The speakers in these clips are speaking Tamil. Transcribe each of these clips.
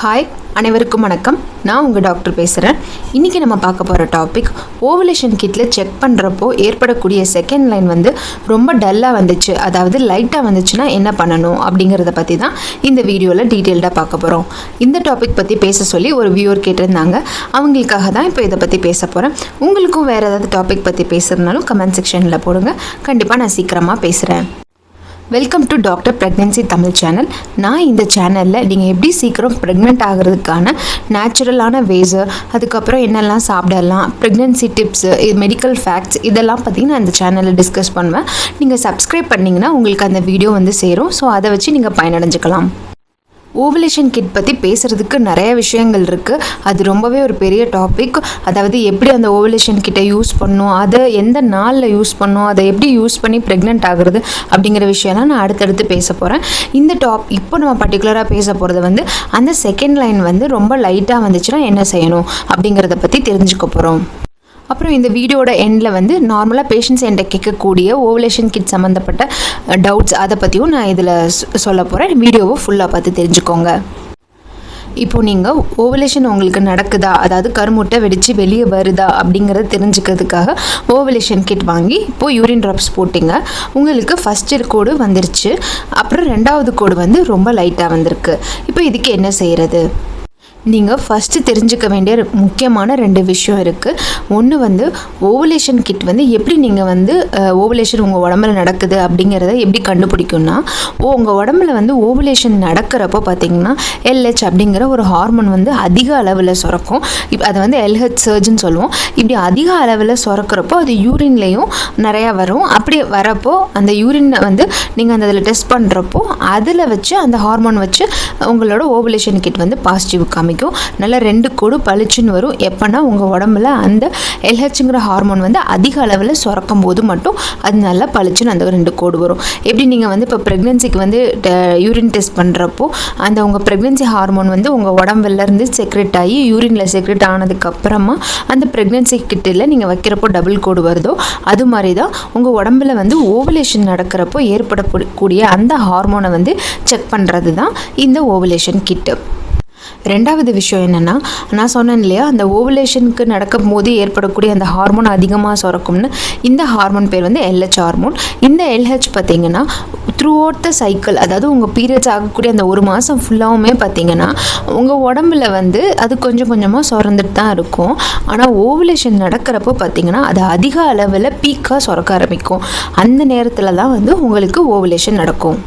ஹாய் அனைவருக்கும் வணக்கம். நான் உங்கள் டாக்டர் பேசுகிறேன். இன்றைக்கி நம்ம பார்க்க போகிற டாபிக் ஓவலேஷன் கிட்டில் செக் பண்ணுறப்போ ஏற்படக்கூடிய செகண்ட் லைன் வந்து ரொம்ப டல்லாக வந்துச்சு, அதாவது லைட்டாக வந்துச்சுன்னா என்ன பண்ணணும் அப்படிங்கிறத பற்றி தான் இந்த வீடியோவில் டீட்டெயில்டாக பார்க்க போகிறோம். இந்த டாபிக் பற்றி பேச சொல்லி ஒரு வியூவர் கேட்டிருந்தாங்க. அவங்களுக்காக தான் இப்போ இதை பற்றி பேச போகிறேன். உங்களுக்கும் வேறு ஏதாவது டாபிக் பற்றி பேசுகிறதுனாலும் கமெண்ட் செக்ஷனில் போடுங்க. கண்டிப்பாக நான் சீக்கிரமாக பேசுகிறேன். Welcome to doctor pregnancy Tamil channel. நான் இந்த சேனலில் நீங்கள் எப்படி சீக்கிரம் ப்ரெக்னென்ட் ஆகிறதுக்கான நேச்சுரலான வேஸு, அதுக்கப்புறம் என்னெல்லாம் சாப்பிடலாம், ப்ரெக்னன்சி டிப்ஸு, மெடிக்கல் ஃபேக்ட்ஸ் இதெல்லாம் பற்றி நான் இந்த சேனலில் டிஸ்கஸ் பண்ணுவேன். நீங்கள் சப்ஸ்கிரைப் பண்ணிங்கன்னா உங்களுக்கு அந்த வீடியோ வந்து சேரும். ஸோ அதை வச்சு நீங்கள் பயனடைஞ்சிக்கலாம். ஓவலேஷன் கிட் பற்றி பேசுகிறதுக்கு நிறைய விஷயங்கள் இருக்குது. அது ரொம்பவே ஒரு பெரிய டாபிக். அதாவது எப்படி அந்த ஓவலேஷன் கிட்டை யூஸ் பண்ணணும், அதை எந்த நாளில் யூஸ் பண்ணணும், அதை எப்படி யூஸ் பண்ணி ப்ரெக்னென்ட் ஆகுறது அப்படிங்கிற விஷயம்லாம் நான் அடுத்தடுத்து பேச போகிறேன். இந்த இப்போ நம்ம பர்டிகுலராக பேச போகிறது வந்து அந்த செகண்ட் லைன் வந்து ரொம்ப லைட்டாக வந்துச்சுன்னா என்ன செய்யணும் அப்படிங்கிறத பற்றி தெரிஞ்சுக்க போகிறோம். அப்புறம் இந்த வீடியோட எண்டில் வந்து நார்மலாக பேஷண்ட்ஸ் என்கிட்ட கேட்கக்கூடிய ஓவலேஷன் கிட் சம்மந்தப்பட்ட டவுட்ஸ் அதை பற்றியும் நான் இதில் சொல்ல போகிறேன். வீடியோவை ஃபுல்லாக பார்த்து தெரிஞ்சுக்கோங்க. இப்போது நீங்கள் ஓவலேஷன் உங்களுக்கு நடக்குதா, அதாவது கருமுட்டை வெடித்து வெளியே வருதா அப்படிங்கிறத தெரிஞ்சுக்கிறதுக்காக ஓவலேஷன் கிட் வாங்கி இப்போது யூரின் ட்ராப்ஸ் போட்டிங்க. உங்களுக்கு ஃபஸ்ட்டு கோடு வந்துருச்சு, அப்புறம் ரெண்டாவது கோடு வந்து ரொம்ப லைட்டாக வந்திருக்கு. இப்போ இதுக்கு என்ன செய்கிறது? நீங்கள் ஃபஸ்ட்டு தெரிஞ்சுக்க வேண்டிய முக்கியமான 2 விஷயம் இருக்குது. ஒன்று வந்து ஓவலேஷன் கிட் வந்து எப்படி நீங்கள் வந்து ஓவலேஷன் உங்கள் உடம்புல நடக்குது அப்படிங்கிறத எப்படி கண்டுபிடிக்கும்னா, உங்கள் உடம்புல வந்து ஓவலேஷன் நடக்கிறப்போ பார்த்தீங்கன்னா LH அப்படிங்கிற ஒரு ஹார்மோன் வந்து அதிக அளவில் சுரக்கும். அதை வந்து LH சர்ஜ்னு சொல்லுவோம். இப்படி அதிக அளவில் சுரக்கிறப்போ அது யூரின்லேயும் நிறையா வரும். அப்படி வரப்போ அந்த யூரினை வந்து நீங்கள் அந்த அதில் டெஸ்ட் பண்ணுறப்போ அதில் வச்சு அந்த ஹார்மோன் வச்சு உங்களோட ஓவலேஷன் கிட் வந்து பாசிட்டிவ் காமிக்கும். நல்லா 2 கோடு பளிச்சுன்னு வரும். எப்போனா உங்கள் உடம்புல அந்த LHங்கிற ஹார்மோன் வந்து அதிக அளவில் சுரக்கும் போது மட்டும் அது நல்லா பளிச்சுன்னு அந்த 2 கோடு வரும். எப்படி நீங்கள் வந்து இப்போ ப்ரெக்னென்சிக்கு வந்து யூரின் டெஸ்ட் பண்ணுறப்போ அந்த உங்கள் ப்ரெக்னென்சி ஹார்மோன் வந்து உங்கள் உடம்புலேருந்து செக்ரெட் ஆகி யூரினில் செக்ரெட் ஆனதுக்கப்புறமா அந்த ப்ரெக்னென்சி கிட்டில் நீங்கள் வைக்கிறப்போ டபுள் கோடு வருதோ, அது மாதிரி தான் உங்கள் உடம்புல வந்து ஓவலேஷன் நடக்கிறப்போ ஏற்படக்கூடிய அந்த ஹார்மோனை வந்து செக் பண்ணுறது தான் இந்த ஓவலேஷன் கிட்டு. ரெண்டாவது விஷயம் என்னென்னா, நான் சொன்னேன் இல்லையா, அந்த ஓவலேஷனுக்கு நடக்கும் போது ஏற்படக்கூடிய அந்த ஹார்மோன் அதிகமாக சுரக்கும்னு. இந்த ஹார்மோன் பேர் வந்து LH ஹார்மோன். இந்த LH பார்த்திங்கன்னா த்ரூ அவுட் த சைக்கிள், அதாவது உங்கள் பீரியட்ஸ் ஆகக்கூடிய அந்த 1 மாதம் ஃபுல்லாகவுமே பார்த்திங்கன்னா உங்கள் உடம்புல வந்து அது கொஞ்சம் கொஞ்சமாக சுரந்துட்டு தான் இருக்கும். ஆனால் ஓவலேஷன் நடக்கிறப்போ பார்த்திங்கன்னா அது அதிக அளவில் பீக்காக சுரக்க ஆரம்பிக்கும். அந்த நேரத்தில் தான் வந்து உங்களுக்கு ஓவலேஷன் நடக்கும்.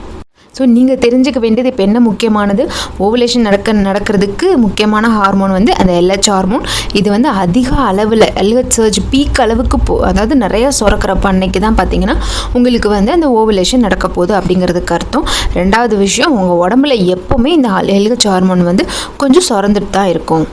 ஸோ நீங்கள் தெரிஞ்சுக்க வேண்டியது இப்போ என்ன முக்கியமானது, ஓவலேஷன் நடக்கிறதுக்கு முக்கியமான ஹார்மோன் வந்து அந்த LH ஹார்மோன். இது வந்து அதிக அளவில் LH சர்ஜ் பீக் அளவுக்கு அதாவது நிறையா சுரக்கிறப்ப அன்னைக்கு தான் பார்த்தீங்கன்னா உங்களுக்கு வந்து அந்த ஓவலேஷன் நடக்க போகுது அப்படிங்கிறதுக்கு அர்த்தம். ரெண்டாவது விஷயம், உங்கள் உடம்புல எப்போவுமே இந்த LH ஹார்மோன் வந்து கொஞ்சம் சுரந்துட்டு தான் இருக்கும்.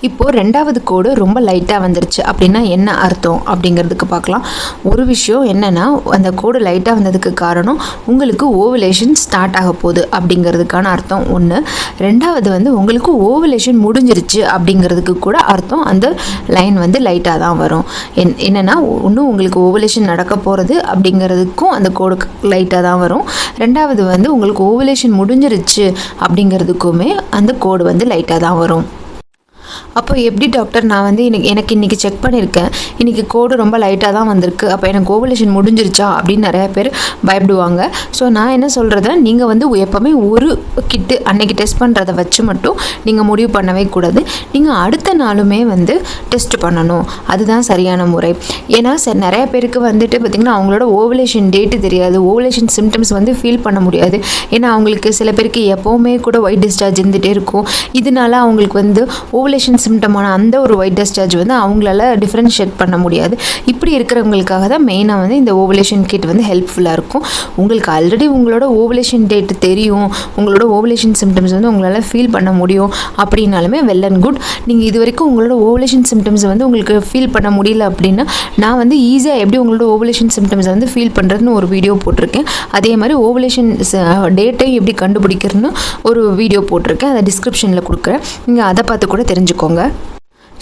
இப்போது ரெண்டாவது கோடு ரொம்ப லைட்டாக வந்துருச்சு அப்படின்னா என்ன அர்த்தம் அப்படிங்கிறதுக்கு பார்க்கலாம். ஒரு விஷயம் என்னென்னா, அந்த கோடு லைட்டாக வந்ததுக்கு காரணம் உங்களுக்கு ஓவலேஷன் ஸ்டார்ட் ஆக போகுது அப்படிங்கிறதுக்கான அர்த்தம் ஒன்று. ரெண்டாவது வந்து உங்களுக்கு ஓவலேஷன் முடிஞ்சிருச்சு அப்படிங்கிறதுக்கு கூட அர்த்தம் அந்த லைன் வந்து லைட்டாக தான் வரும். என்னென்னா, ஒன்றும் உங்களுக்கு ஓவலேஷன் நடக்க போகிறது அப்படிங்கிறதுக்கும் அந்த கோடு லைட்டாக தான் வரும். ரெண்டாவது வந்து உங்களுக்கு ஓவலேஷன் முடிஞ்சிருச்சு அப்படிங்கிறதுக்குமே அந்த கோடு வந்து லைட்டாக தான் வரும். அப்போ எப்படி டாக்டர், நான் வந்து எனக்கு இன்றைக்கி செக் பண்ணியிருக்கேன், இன்றைக்கி கோடு ரொம்ப லைட்டாக தான் வந்திருக்கு, அப்போ எனக்கு ஓவலேஷன் முடிஞ்சிருச்சா அப்படின்னு நிறையா பேர் பயப்படுவாங்க. ஸோ நான் என்ன சொல்கிறத, நீங்கள் வந்து எப்போவுமே ஒரு கிட்டு அன்றைக்கி டெஸ்ட் பண்ணுறதை வச்சு மட்டும் நீங்கள் முடிவு பண்ணவே கூடாது. நீங்கள் அடுத்த நாளுமே வந்து டெஸ்ட் பண்ணணும். அதுதான் சரியான முறை. ஏன்னா நிறைய பேருக்கு வந்துட்டு பார்த்திங்கன்னா அவங்களோட ஓவலேஷன் டேட்டு தெரியாது, ஓவலேஷன் சிம்டம்ஸ் வந்து ஃபீல் பண்ண முடியாது. ஏன்னா அவங்களுக்கு சில பேருக்கு எப்போவுமே கூட ஒயிட் டிஸ்சார்ஜ் இருந்துகிட்டே இருக்கும். இதனால அவங்களுக்கு வந்து ஓவலேஷன் சிம்டமான அந்த ஒரு ஒயிட் டிஸ்சார்ஜ் வந்து அவங்களால டிஃப்ரென்ஷியேட் பண்ண முடியாது. இப்படி இருக்கிறவங்களுக்காக தான் மெயினாக வந்து இந்த ஓவலேஷன் கிட் வந்து ஹெல்ப்ஃபுல்லாக இருக்கும். உங்களுக்கு ஆல்ரெடி உங்களோட ஓவலேஷன் டேட் தெரியும், உங்களோட ஓவலேஷன் சிம்டம்ஸ் வந்து உங்களால் ஃபீல் பண்ண முடியும் அப்படின்னாலுமே வெல் அண்ட் குட். நீங்கள் இது வரைக்கும் உங்களோட ஓவலேஷன் சிம்டம்ஸ் வந்து உங்களுக்கு ஃபீல் பண்ண முடியல அப்படின்னா நான் வந்து ஈஸியாக எப்படி உங்களோட ஓவலேஷன் சிம்டம்ஸ் வந்து ஃபீல் பண்ணுறதுன்னு ஒரு வீடியோ போட்டிருக்கேன். அதே மாதிரி ஓவலேஷன் டேட்டையும் எப்படி கண்டுபிடிக்கிறதுன்னு ஒரு வீடியோ போட்டிருக்கேன். அதை டிஸ்கிரிப்ஷனில் கொடுக்குறேன், நீங்கள் அதை பார்த்து கூட தெரிஞ்சுக்கோங்க.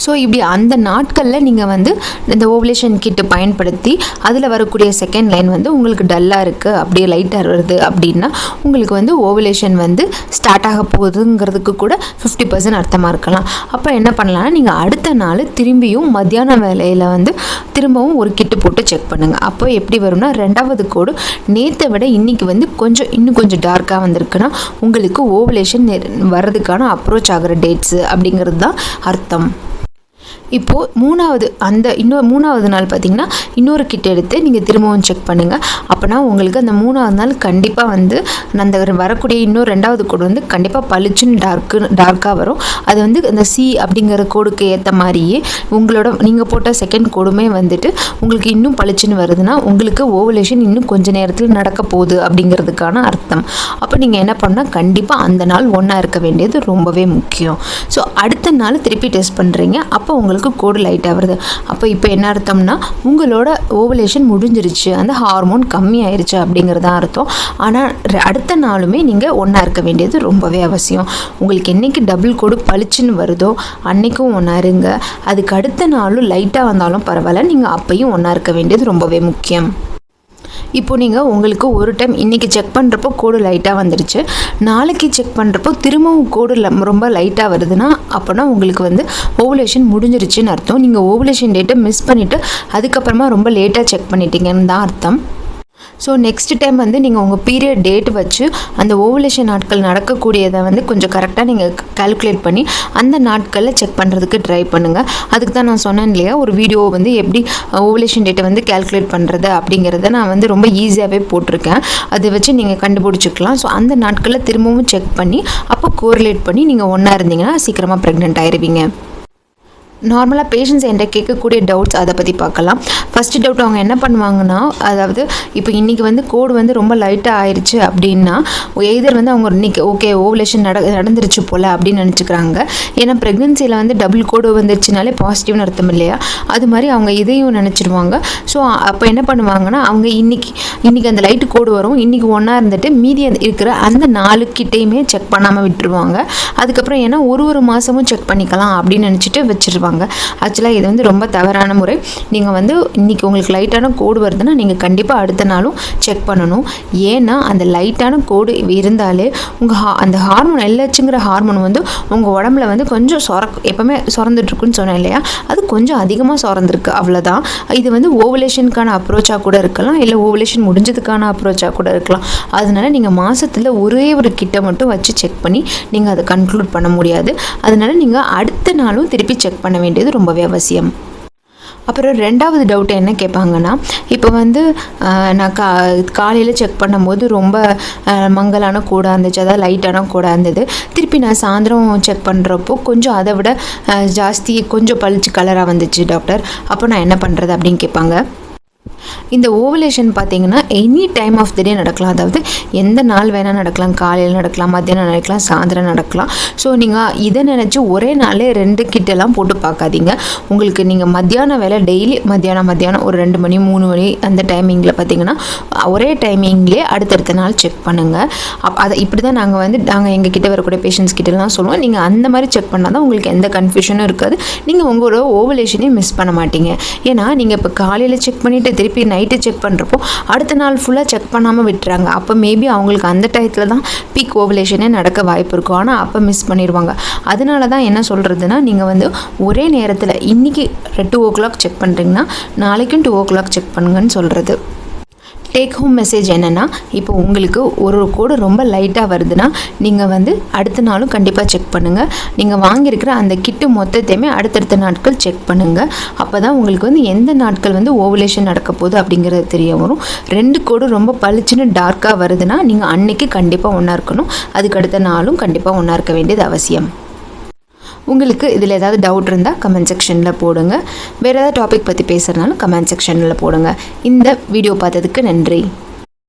ஸோ இப்படி அந்த நாட்களில் நீங்கள் வந்து இந்த ஓவலேஷன் கிட்டு பயன்படுத்தி அதில் வரக்கூடிய செகண்ட் லைன் வந்து உங்களுக்கு டல்லாக இருக்குது, அப்படியே லைட்டாக வருது அப்படின்னா உங்களுக்கு வந்து ஓவலேஷன் வந்து ஸ்டார்ட் ஆக போகுதுங்கிறதுக்கு கூட 50% அர்த்தமாக இருக்கலாம். அப்போ என்ன பண்ணலாம்னா நீங்கள் அடுத்த நாள் திரும்பியும் மத்தியான வேலையில் வந்து திரும்பவும் ஒரு கிட்டு போட்டு செக் பண்ணுங்கள். அப்போ எப்படி வரும்னா 2வது கோடு நேற்றை விட இன்றைக்கி வந்து இன்னும் கொஞ்சம் டார்க்காக வந்திருக்குன்னா உங்களுக்கு ஓவலேஷன் வர்றதுக்கான அப்ரோச் ஆகிற டேட்ஸு அப்படிங்கிறது தான் அர்த்தம். இப்போது மூணாவது நாள் பார்த்திங்கன்னா இன்னொரு கிட் எடுத்து நீங்கள் திரும்பவும் செக் பண்ணுங்கள். அப்போனா உங்களுக்கு அந்த 3வது நாள் கண்டிப்பாக வந்து அந்த வரக்கூடிய இன்னும் 2வது கோடு வந்து கண்டிப்பாக பளிச்சுன்னு டார்க்காக வரும். அது வந்து அந்த சி அப்படிங்கிற கோடுக்கு ஏற்ற மாதிரியே நீங்கள் போட்ட செகண்ட் கோடுமே வந்துட்டு உங்களுக்கு இன்னும் பளிச்சுன்னு வருதுன்னா உங்களுக்கு ஓவலேஷன் இன்னும் கொஞ்சம் நேரத்தில் நடக்க போகுது அப்படிங்கிறதுக்கான அர்த்தம். அப்போ நீங்கள் என்ன பண்ணால் கண்டிப்பாக அந்த நாள் ஒன்றா இருக்க வேண்டியது ரொம்பவே முக்கியம். ஸோ அடுத்த நாள் திருப்பி டெஸ்ட் பண்ணுறீங்க, அப்போ உங்களுக்கு கோடு லைட்டாக வருது. அப்போ இப்போ என்ன அர்த்தம்னா உங்களோட ஓவலேஷன் முடிஞ்சிருச்சு, அந்த ஹார்மோன் கம்மி ஆயிடுச்சு அப்படிங்கிறதா அர்த்தம். ஆனால் அடுத்த நாளுமே நீங்கள் ஒன்றா இருக்க வேண்டியது ரொம்பவே அவசியம். உங்களுக்கு என்றைக்கு டபுள் கோடு பளிச்சுன்னு வருதோ அன்றைக்கும் ஒன்றா இருங்க. அதுக்கு அடுத்த நாளும் லைட்டாக வந்தாலும் பரவாயில்ல, நீங்கள் அப்பையும் ஒன்றா இருக்க வேண்டியது ரொம்பவே முக்கியம். இப்போ நீங்கள் உங்களுக்கு ஒரு டைம் இன்றைக்கி செக் பண்ணுறப்போ கோடு லைட்டாக வந்துடுச்சு, நாளைக்கு செக் பண்ணுறப்போ திரும்பவும் கோடு ரொம்ப லைட்டாக வருதுன்னா அப்போனா உங்களுக்கு வந்து ஓவலேஷன் முடிஞ்சிருச்சுன்னு அர்த்தம். நீங்கள் ஓவலேஷன் டேட்டை மிஸ் பண்ணிவிட்டு அதுக்கப்புறமா ரொம்ப லேட்டாக செக் பண்ணிட்டீங்கன்னு தான் அர்த்தம். ஸோ நெக்ஸ்ட் டைம் வந்து நீங்கள் உங்கள் பீரியட் டேட் வச்சு அந்த ஓவலேஷன் நாட்கள் நடக்கக்கூடியதை வந்து கொஞ்சம் கரெக்டாக நீங்கள் கால்குலேட் பண்ணி அந்த நாட்களில் செக் பண்ணுறதுக்கு ட்ரை பண்ணுங்கள். அதுக்கு தான் நான் சொன்னேன் இல்லையா, ஒரு வீடியோ வந்து எப்படி ஓவலேஷன் டேட்டை வந்து கால்குலேட் பண்ணுறது அப்படிங்கிறத நான் வந்து ரொம்ப ஈஸியாகவே போட்டிருக்கேன். அதை வச்சு நீங்கள் கண்டுபிடிச்சிக்கலாம். ஸோ அந்த நாட்களில் திரும்பவும் செக் பண்ணி அப்போ கோரிலேட் பண்ணி நீங்கள் ஒன்றா இருந்தீங்கன்னா சீக்கிரமாக ப்ரெக்னென்ட் ஆயிடுவீங்க. நார்மலாக பேஷண்ட்ஸ் என்கிட்ட கேட்கக்கூடிய டவுட்ஸ் அதை பற்றி பார்க்கலாம். ஃபஸ்ட்டு டவுட் அவங்க என்ன பண்ணுவாங்கன்னா, அதாவது இப்போ இன்றைக்கி வந்து கோடு வந்து ரொம்ப லைட்டாக ஆயிடுச்சு அப்படின்னா எய்தர் வந்து அவங்க இன்றைக்கி ஓகே ஓவலேஷன் நடந்துருச்சு போல் அப்படின்னு நினச்சிக்கிறாங்க. ஏன்னா ப்ரெக்னென்சியில் வந்து டபுள் கோடு வந்துருச்சுனாலே பாசிட்டிவ்னு அர்த்தம் இல்லையா, அது மாதிரி அவங்க இதையும் நினச்சிடுவாங்க. ஸோ அப்போ என்ன பண்ணுவாங்கன்னா அவங்க இன்றைக்கி அந்த லைட்டு கோடு வரும், இன்றைக்கி ஒன்றா இருந்துட்டு மீதி இருக்கிற அந்த 4 கிட்டையுமே செக் பண்ணாமல் விட்டுருவாங்க. அதுக்கப்புறம் ஏன்னா ஒரு மாதமும் செக் பண்ணிக்கலாம் அப்படின்னு நினச்சிட்டு வச்சுருவாங்க. ஆக்சுவலாக இது வந்து ரொம்ப தவறான முறை. நீங்கள் வந்து இன்றைக்கி உங்களுக்கு லைட்டான கோடு வருதுன்னா நீங்கள் கண்டிப்பாக அடுத்த நாளும் செக் பண்ணணும். ஏன்னா அந்த லைட்டான கோடு இருந்தாலே அந்த ஹார்மோன் LHங்கிற ஹார்மோன் வந்து உங்கள் உடம்புல வந்து கொஞ்சம் எப்போவுமே சுரந்துட்டுருக்குன்னு சொன்னேன் இல்லையா, அது கொஞ்சம் அதிகமாக சுரந்துருக்கு, அவ்வளோதான். இது வந்து ஓவலேஷனுக்கான அப்ரோச்சாக கூட இருக்கலாம், இல்லை ஓவலேஷன் முடிஞ்சதுக்கான அப்ரோச்சாக கூட இருக்கலாம். அதனால நீங்கள் மாதத்தில் ஒரே ஒரு கிட்ட மட்டும் வச்சு செக் பண்ணி நீங்கள் அதை கன்க்ளூட் பண்ண முடியாது. அதனால நீங்கள் அடுத்த நாளும் திருப்பி செக் பண்ண வேண்டியது ரொம்பவே அவசியம். அப்புறம் 2வது டவுட் என்ன கேட்பாங்கன்னா, இப்போ வந்து நான் காலையில் செக் பண்ணும்போது ரொம்ப மங்கலான கோடாக இருந்துச்சு, அதாவது லைட்டான கோடாக இருந்தது. திருப்பி நான் சாயந்தரம் செக் பண்ணுறப்போ கொஞ்சம் அதை விட ஜாஸ்தி கொஞ்சம் பளிச்சு கலராக வந்துச்சு டாக்டர், அப்போ நான் என்ன பண்ணுறது அப்படின்னு கேட்பாங்க. இந்த ஓவலேஷன் பார்த்தீங்கன்னா எனி டைம் ஆஃப் த டே நடக்கலாம். அதாவது எந்த நாள் வேணால் நடக்கலாம், காலையில் நடக்கலாம், மத்தியானம் நடக்கலாம், சாயந்தரம் நடக்கலாம். ஸோ நீங்கள் இதை நினச்சி ஒரே நாளே 2 கிட்டெல்லாம் போட்டு பார்க்காதீங்க. உங்களுக்கு நீங்கள் மத்தியான வேலை டெய்லி மத்தியானம் ஒரு 2 மணி 3 மணி அந்த டைமிங்கில் பார்த்தீங்கன்னா ஒரே டைமிங்லேயே அடுத்தடுத்த நாள் செக் பண்ணுங்கள். அதை இப்படி தான் நாங்கள் எங்கள் கிட்டே வரக்கூடிய பேஷண்ட்ஸ் கிட்டலாம் சொல்லுவோம். நீங்கள் அந்த மாதிரி செக் பண்ணால் தான் உங்களுக்கு எந்த கன்ஃபியூஷனும் இருக்காது, நீங்கள் உங்களோட ஓவலேஷனையும் மிஸ் பண்ண மாட்டீங்க. ஏன்னா நீங்கள் இப்போ காலையில் செக் பண்ணிவிட்டு திருப்பி நைட்டு செக் பண்ணுறப்போ அடுத்த நாள் ஃபுல்லாக செக் பண்ணாமல் விட்டுறாங்க. அப்போ மேபி அவங்களுக்கு அந்த டயத்தில் தான் பீக் ஓவலேஷனே நடக்க வாய்ப்பு இருக்கும், ஆனால் அப்போ மிஸ் பண்ணிடுவாங்க. அதனால தான் என்ன சொல்கிறதுனா, நீங்கள் வந்து ஒரே நேரத்தில் இன்றைக்கி 2 o'clock செக் பண்ணுறீங்கன்னா நாளைக்கும் 2 o'clock செக் பண்ணுங்கன்னு சொல்கிறது. டேக் ஹோம் மெசேஜ் என்னென்னா, இப்போ உங்களுக்கு ஒரு கோடு ரொம்ப லைட்டாக வருதுன்னா நீங்கள் வந்து அடுத்த நாளும் கண்டிப்பாக செக் பண்ணுங்கள். நீங்கள் வாங்கியிருக்கிற அந்த கிட்டு மொத்தத்தையுமே அடுத்தடுத்த நாட்கள் செக் பண்ணுங்கள். அப்போ தான் உங்களுக்கு வந்து எந்த நாட்கள் வந்து ஓவலேஷன் நடக்க போகுது அப்படிங்கிறது தெரிய வரும். 2 கோடு ரொம்ப பளிச்சுன்னு டார்க்காக வருதுன்னா நீங்கள் அன்னைக்கு கண்டிப்பாக ஒன்றா இருக்கணும், அதுக்கு அடுத்த நாளும் கண்டிப்பாக ஒன்றா இருக்க வேண்டியது அவசியம். உங்களுக்கு இதில் ஏதாவது டவுட் இருந்தால் கமெண்ட் செக்ஷனில் போடுங்க. வேறு ஏதாவது டாபிக் பற்றி பேசுகிறதுனாலும் கமெண்ட் செக்ஷனில் போடுங்க. இந்த வீடியோ பார்த்ததுக்கு நன்றி.